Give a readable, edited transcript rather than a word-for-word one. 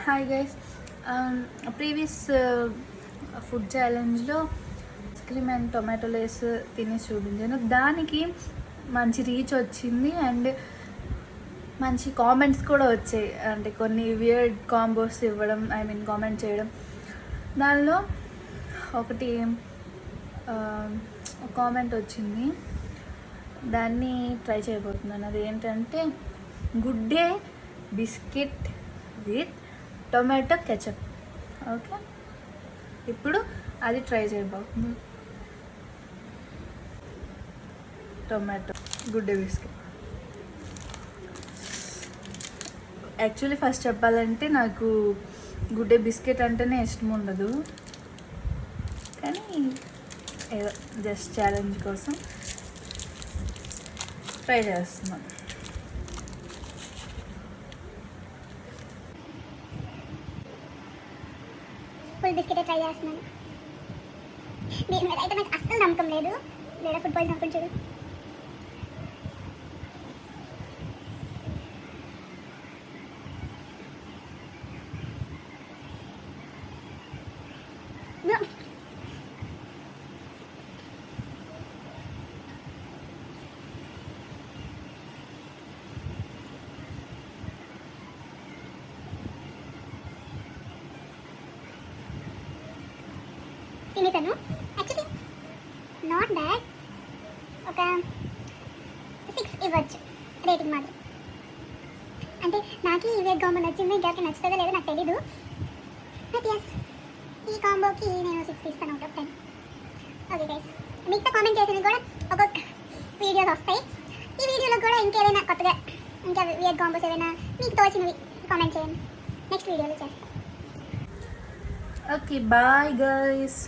Hi guys. Previous food ఛాలెంజ్లో ice cream and tomato Lay's తినేసి చూపించాను. దానికి మంచి రీచ్ వచ్చింది అండ్ మంచి కామెంట్స్ కూడా వచ్చాయి. అంటే కొన్ని వియర్డ్ కాంబోస్ ఇవ్వడం, కామెంట్ చేయడం. దానిలో ఒకటి కామెంట్ వచ్చింది, దాన్ని ట్రై చేయబోతున్నాను. అది ఏంటంటే good day biscuit with tomato ketchup. Okay, ఇప్పుడు అది ట్రై చేయబోతుంది. Tomato good day biscuit. Actually first చెప్పాలంటే నాకు గుడ్ డే బిస్కెట్ అంటేనే ఇష్టం ఉండదు, కానీ ఏదో జస్ట్ ఛాలెంజ్ కోసం ట్రై చేస్తున్నాను. ఫుల్ బిస్కెట్ ట్రై చేస్తున్నాను. దీని మీద అయితే నాకు అస్సలు నమ్మకం లేదు. లేదా ఫుడ్ పాయిజన్ అనుకుని చూడు. తినేసాను. Actually not bad. ఒక 6 ఇవ్వచ్చు రేటింగ్ మాత్రం. అంటే నాకు ఈ వేట్ కాంబో నచ్చింది, ఇంకెవరికి నచ్చుతుందో లేదో నాకు తెలీదు. బట్ ఎస్, ఈ కాంబోకి నేను 6 ఇస్తాను అవుట్ ఆఫ్ 10. ఓకే గైస్, మిగతా కామెంట్ చేసినవి కూడా ఒక్కొక్క వీడియోస్ వస్తాయి. ఈ వీడియోలో కూడా ఇంకేదైనా కొత్తగా ఇంకా వేట్ కాంబోస్ ఏదైనా మీకు తోచినవి కామెంట్ చేయండి. నెక్స్ట్ వీడియోలో చేస్తాను. Okay, bye guys.